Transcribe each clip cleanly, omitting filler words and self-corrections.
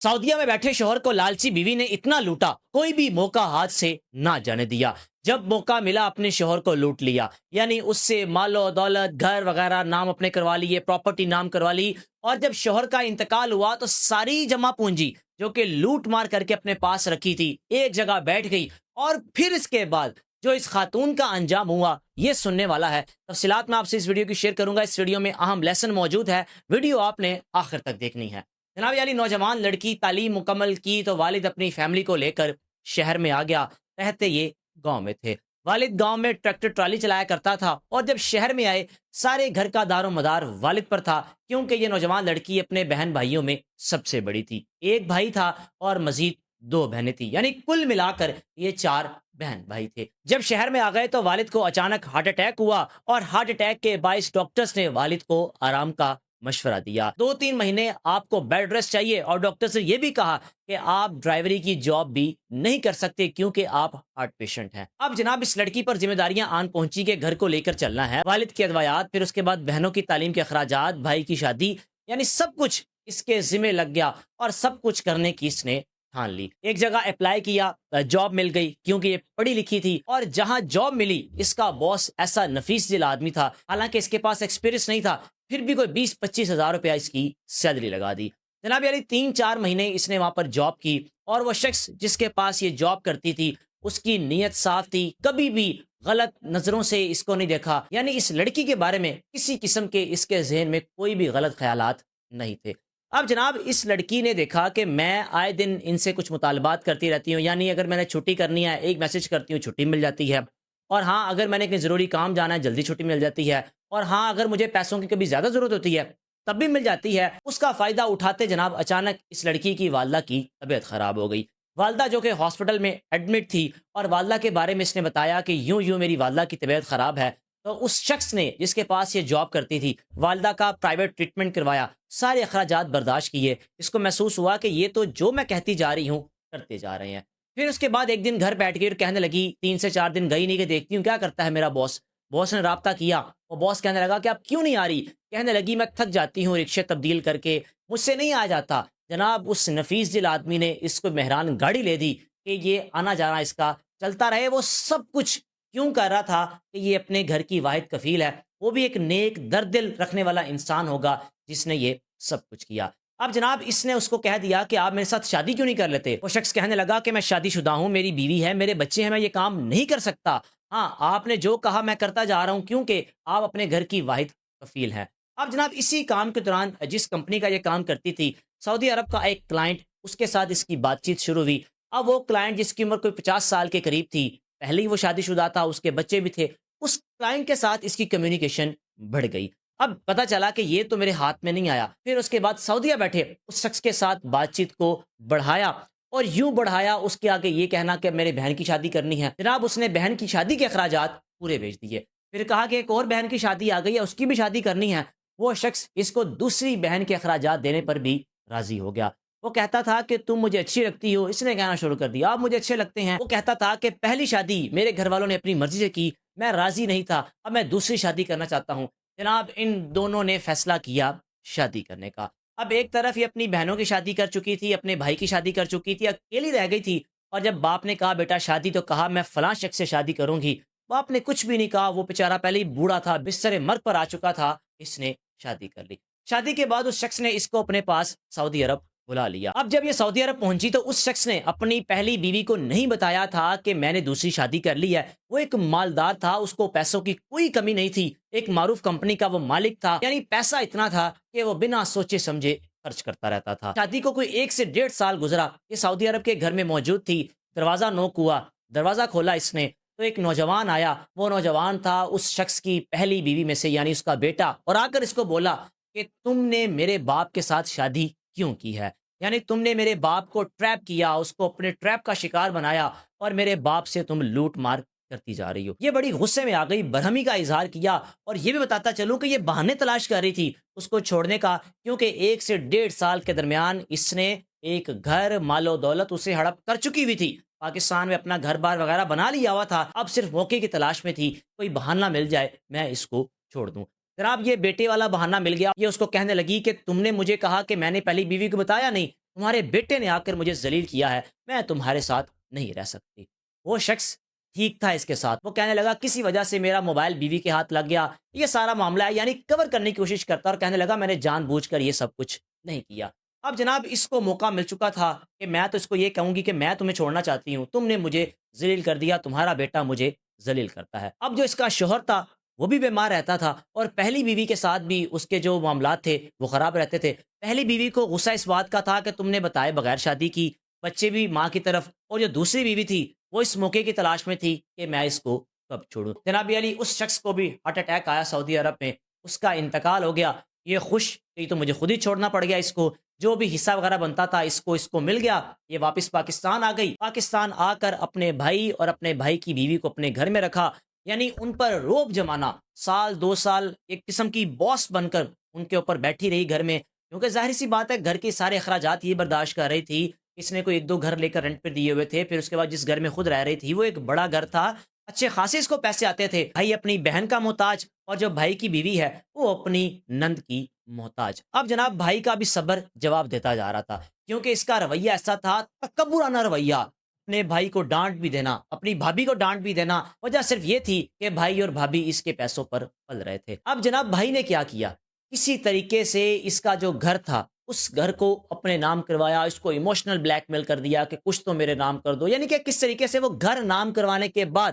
सऊदीया में बैठे शौहर को लालची बीवी ने इतना लूटा, कोई भी मौका हाथ से ना जाने दिया। जब मौका मिला अपने शौहर को लूट लिया, यानी उससे मालो दौलत, घर वगैरह नाम अपने करवा लिए, प्रॉपर्टी नाम करवा ली। और जब शौहर का इंतकाल हुआ तो सारी जमा पूंजी जो कि लूट मार करके अपने पास रखी थी, एक जगह बैठ गई। और फिर इसके बाद जो इस खातून का अंजाम हुआ, ये सुनने वाला है। तफसीलात मैं आपसे इस वीडियो की शेयर करूंगा। इस वीडियो में अहम लेसन मौजूद है, वीडियो आपने आखिर तक देखनी है। जनाब यानी नौजवान लड़की तालीम मुकम्मल की तो वालिद अपनी फैमिली को लेकर शहर में आ गया। रहते ये गांव में थे। वालिद गांव में ट्रैक्टर ट्राली चलाया करता था और जब शहर में आए सारे घर का दारो मदार वालिद पर था, क्योंकि ये नौजवान लड़की अपने बहन भाइयों में सबसे बड़ी थी। एक भाई था और मजीद दो बहनें थी, यानी कुल मिलाकर ये चार बहन भाई थे। जब शहर में आ गए तो वालिद को अचानक हार्ट अटैक हुआ और हार्ट अटैक के बायस डॉक्टर्स ने वालिद को आराम का मशवरा दिया। 2-3 महीने आपको बेड रेस्ट चाहिए और डॉक्टर से यह भी कहा कि आप ड्राइवरी की जॉब भी नहीं कर सकते क्योंकि आप हार्ट पेशेंट हैं। अब जनाब इस लड़की पर जिम्मेदारियां आन पहुंची के घर को लेकर चलना है, वालिद की अदवायात, फिर उसके बाद बहनों की तालीम के अखराजात, भाई की शादी, यानी सब कुछ इसके जिम्मे लग गया और सब कुछ करने की इसने ठान ली। एक जगह अप्लाई किया, जॉब मिल गई क्योंकि ये पढ़ी लिखी थी। और जहां जॉब मिली इसका बॉस ऐसा नफीस दिल आदमी था, हालांकि इसके पास एक्सपीरियंस नहीं था, फिर भी कोई 20-25 हज़ार रुपया इसकी सैलरी लगा दी। जनाब यानी 3-4 महीने इसने वहां पर जॉब की और वो शख्स जिसके पास ये जॉब करती थी उसकी नीयत साफ थी, कभी भी गलत नजरों से इसको नहीं देखा। यानी इस लड़की के बारे में किसी किस्म के इसके जहन में कोई भी गलत ख्यालात नहीं थे। अब जनाब इस लड़की ने देखा कि मैं आए दिन इनसे कुछ मुतालबात करती रहती हूँ, यानी अगर मैंने छुट्टी करनी है एक मैसेज करती हूँ छुट्टी मिल जाती है, और हाँ अगर मैंने कहीं ज़रूरी काम जाना है जल्दी छुट्टी मिल जाती है, और हाँ अगर मुझे पैसों की कभी ज़्यादा ज़रूरत होती है तब भी मिल जाती है। उसका फ़ायदा उठाते जनाब अचानक इस लड़की की वालदा की तबीयत ख़राब हो गई। वालदा जो कि हॉस्पिटल में एडमिट थी और वालदा के बारे में इसने बताया कि यूं यूं मेरी वालदा की तबीयत ख़राब है। तो उस शख्स ने जिसके पास ये जॉब करती थी वालदा का प्राइवेट ट्रीटमेंट करवाया, सारे अखराजात बर्दाश्त किए। इसको महसूस हुआ कि ये तो जो मैं कहती जा रही हूँ करते जा रहे हैं। फिर उसके बाद एक दिन घर बैठ गई और कहने लगी, 3 से 4 दिन गई नहीं कि देखती हूँ क्या करता है मेरा बॉस। बॉस ने राब्ता किया और बॉस कहने लगा कि आप क्यों नहीं आ रही। कहने लगी मैं थक जाती हूँ रिक्शे तब्दील करके, मुझसे नहीं आ जाता। जनाब उस नफीस दिल आदमी ने इसको मेहरान गाड़ी ले दी कि ये आना जाना इसका चलता रहे। वो सब कुछ क्यों कर रहा था कि ये अपने घर की वाहिद कफील है, वो भी एक नेक दर्द दिल रखने वाला इंसान होगा जिसने ये सब कुछ किया। अब जनाब इसने उसको कह दिया कि आप मेरे साथ शादी क्यों नहीं कर लेते। वो शख्स कहने लगा कि मैं शादीशुदा हूँ, मेरी बीवी है, मेरे बच्चे हैं, मैं ये काम नहीं कर सकता। हाँ आपने जो कहा मैं करता जा रहा हूँ क्योंकि आप अपने घर की वाहिद कफील हैं। अब जनाब इसी काम के दौरान जिस कंपनी का ये काम करती थी, सऊदी अरब का एक क्लाइंट, उसके साथ इसकी बातचीत शुरू हुई। अब वो क्लाइंट जिसकी उम्र कोई 50 साल के करीब थी, पहले ही वो शादीशुदा था, उसके बच्चे भी थे, उस क्लाइंट के साथ इसकी कम्युनिकेशन बढ़ गई। अब पता चला कि ये तो मेरे हाथ में नहीं आया। फिर उसके बाद सऊदीया बैठे उस शख्स के साथ बातचीत को बढ़ाया और यूं बढ़ाया उसके आगे ये कहना कि मेरे बहन की शादी करनी है। जनाब उसने बहन की शादी के अखराजात पूरे भेज दिए। फिर कहा कि एक और बहन की शादी आ गई है, उसकी भी शादी करनी है। वो शख्स इसको दूसरी बहन के अखराजात देने पर भी राजी हो गया। वो कहता था कि तुम मुझे अच्छी लगती हो, इसने कहना शुरू कर दिया आप मुझे अच्छे लगते हैं। वो कहता था कि पहली शादी मेरे घर वालों ने अपनी मर्जी से की, मैं राजी नहीं था, अब मैं दूसरी शादी करना चाहता हूँ। जनाब इन दोनों ने फैसला किया शादी करने का। अब एक तरफ ये अपनी बहनों की शादी कर चुकी थी, अपने भाई की शादी कर चुकी थी, अकेली रह गई थी। और जब बाप ने कहा बेटा शादी, तो कहा मैं फलां शख्स से शादी करूंगी। बाप ने कुछ भी नहीं कहा, वो बेचारा पहले ही बूढ़ा था, बिस्तर मर्ग पर आ चुका था, इसने शादी कर ली। शादी के बाद उस शख्स ने इसको अपने पास सऊदी अरब बुला लिया। अब जब ये सऊदी अरब पहुंची तो उस शख्स ने अपनी पहली बीवी को नहीं बताया था कि मैंने दूसरी शादी कर ली है। वो एक मालदार था, उसको पैसों की कोई कमी नहीं थी, एक मारूफ कंपनी का वो मालिक था, यानी पैसा इतना था कि वो बिना सोचे समझे खर्च करता रहता था। शादी को कोई 1 से 1.5 साल गुजरा, ये सऊदी अरब के घर में मौजूद थी। दरवाजा नोक हुआ, दरवाजा खोला इसने तो एक नौजवान आया। वो नौजवान था उस शख्स की पहली बीवी में से, यानी उसका बेटा, और आकर इसको बोला कि तुमने मेरे बाप के साथ शादी क्यों की है, यानी तुमने मेरे बाप को ट्रैप किया, उसको अपने ट्रैप का शिकार बनाया और मेरे बाप से तुम लूट मार करती जा रही हो। ये बड़ी गुस्से में आ गई, बरहमी का इजहार किया। और ये भी बताता चलूं कि ये बहाने तलाश कर रही थी उसको छोड़ने का, क्योंकि 1 से 1.5 साल के दरमियान इसने एक घर, मालो दौलत उसे हड़प कर चुकी हुई थी। पाकिस्तान में अपना घर बार वगैरह बना लिया हुआ था, अब सिर्फ मौके की तलाश में थी, कोई बहाना मिल जाए मैं इसको छोड़ दूं। जनाब ये बेटे वाला बहाना मिल गया। ये उसको कहने लगी कि तुमने मुझे कहा कि मैंने पहली बीवी को बताया नहीं, تمہارے بیٹے نے آ کر مجھے ذلیل کیا ہے، میں تمہارے ساتھ نہیں رہ سکتی۔ وہ شخص ٹھیک تھا اس کے ساتھ، وہ کہنے لگا کسی وجہ سے میرا موبائل بیوی کے ہاتھ لگ گیا، یہ سارا معاملہ ہے، یعنی کور کرنے کی کوشش کرتا اور کہنے لگا میں نے جان بوجھ کر یہ سب کچھ نہیں کیا۔ اب جناب اس کو موقع مل چکا تھا کہ میں تو اس کو یہ کہوں گی کہ میں تمہیں چھوڑنا چاہتی ہوں، تم نے مجھے ذلیل کر دیا، تمہارا بیٹا مجھے ذلیل کرتا ہے۔ اب جو اس کا شوہر تھا وہ بھی بیمار رہتا تھا اور پہلی بیوی کے ساتھ بھی اس کے جو معاملات تھے وہ خراب رہتے تھے۔ پہلی بیوی کو غصہ اس بات کا تھا کہ تم نے بتائے بغیر شادی کی، بچے بھی ماں کی طرف، اور جو دوسری بیوی تھی وہ اس موقع کی تلاش میں تھی کہ میں اس کو کب چھوڑوں۔ جناب علی اس شخص کو بھی ہارٹ اٹیک آیا سعودی عرب میں، اس کا انتقال ہو گیا۔ یہ خوش کہ تو مجھے خود ہی چھوڑنا پڑ گیا اس کو، جو بھی حصہ وغیرہ بنتا تھا اس کو مل گیا۔ یہ واپس پاکستان آ گئی، پاکستان آ کر اپنے بھائی اور اپنے بھائی کی بیوی کو اپنے گھر میں رکھا، یعنی ان پر روب جمانا، سال 2 سال ایک قسم کی باس بن کر ان کے اوپر بیٹھی رہی گھر میں، کیونکہ ظاہر سی بات ہے گھر کے سارے اخراجات یہ برداشت کر رہی تھی۔ اس نے کوئی 1 2 گھر لے کر رینٹ پہ دیے ہوئے تھے، پھر اس کے بعد جس گھر میں خود رہ رہی تھی وہ ایک بڑا گھر تھا، اچھے خاصے اس کو پیسے آتے تھے۔ بھائی اپنی بہن کا محتاج اور جو بھائی کی بیوی ہے وہ اپنی نند کی محتاج۔ اب جناب بھائی کا بھی صبر جواب دیتا جا رہا تھا، کیونکہ اس کا رویہ ایسا تھا، تکبرانہ رویہ، اپنے بھائی کو ڈانٹ بھی دینا، اپنی بھابھی کو ڈانٹ بھی دینا، وجہ صرف یہ تھی کہ بھائی اور بھابھی اس کے پیسوں پر پل رہے تھے۔ اب جناب بھائی نے کیا کیا، کسی طریقے سے اس کا جو گھر تھا اس گھر کو اپنے نام کروایا، اس کو ایموشنل بلیک میل کر دیا کہ کچھ تو میرے نام کر دو، یعنی کہ کس طریقے سے وہ گھر نام کروانے کے بعد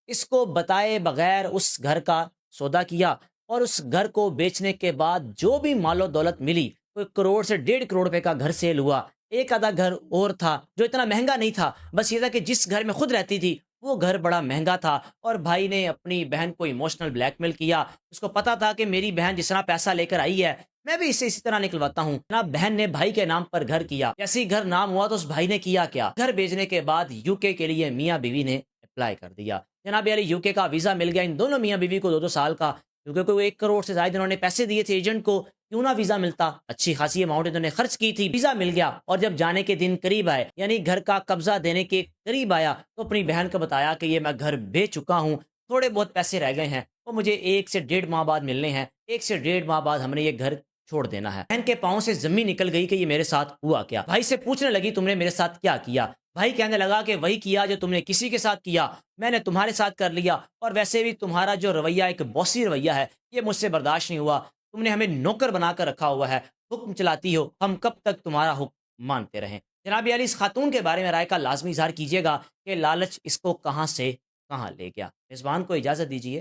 اس کو بتائے بغیر اس گھر کا سودا کیا، اور اس گھر کو بیچنے کے بعد جو بھی مال و دولت ملی، کوئی کروڑ سے 1.5 کروڑ روپے کا گھر سیل ہوا۔ ایک آدھا گھر اور تھا جو اتنا مہنگا نہیں تھا، بس یہ تھا کہ جس گھر میں خود رہتی تھی وہ گھر بڑا مہنگا تھا، اور بھائی نے اپنی بہن کو ایموشنل بلیک میل کیا۔ اس کو پتا تھا کہ میری بہن جس طرح پیسہ لے کر آئی ہے میں بھی اسے اسی طرح نکلواتا ہوں۔ جناب بہن نے بھائی کے نام پر گھر کیا، جیسے ہی گھر نام ہوا تو اس بھائی نے کیا کیا، گھر بیچنے کے بعد UK کے لیے میاں بیوی نے اپلائی کر دیا۔ جناب علی UK کا ویزا مل گیا ان دونوں میاں بیوی کو 2 سال کا، کیونکہ کوئی 1 کروڑ سے زائد انہوں نے پیسے دیے تھے ایجنٹ کو، کیوں نہ ویزا ملتا، اچھی خاصی اماؤنٹ انہوں نے خرچ کی تھی، ویزا مل گیا۔ اور جب جانے کے دن قریب آئے، یعنی گھر کا قبضہ دینے کے قریب آیا، تو اپنی بہن کو بتایا کہ یہ میں گھر بیچ چکا ہوں، تھوڑے بہت پیسے رہ گئے ہیں، وہ مجھے 1 سے 1.5 ماہ بعد ملنے ہیں، 1 سے 1.5 ماہ بعد ہم نے یہ گھر چھوڑ دینا ہے۔ بہن کے پاؤں سے زمین نکل گئی کہ یہ میرے ساتھ ہوا کیا۔ بھائی سے پوچھنے لگی تم نے میرے ساتھ کیا کیا؟ بھائی کہنے لگا کہ وہی کیا جو تم نے کسی کے ساتھ کیا، میں نے تمہارے ساتھ کر لیا، اور ویسے بھی تمہارا جو رویہ ایک بوسی رویہ ہے یہ مجھ سے برداشت نہیں ہوا، تم نے ہمیں نوکر بنا کر رکھا ہوا ہے، حکم چلاتی ہو، ہم کب تک تمہارا حکم مانتے رہیں۔ جناب علی اس خاتون کے بارے میں رائے کا لازمی اظہار کیجیے گا کہ لالچ اس کو کہاں سے کہاں لے گیا۔ میزبان کو اجازت دیجیے۔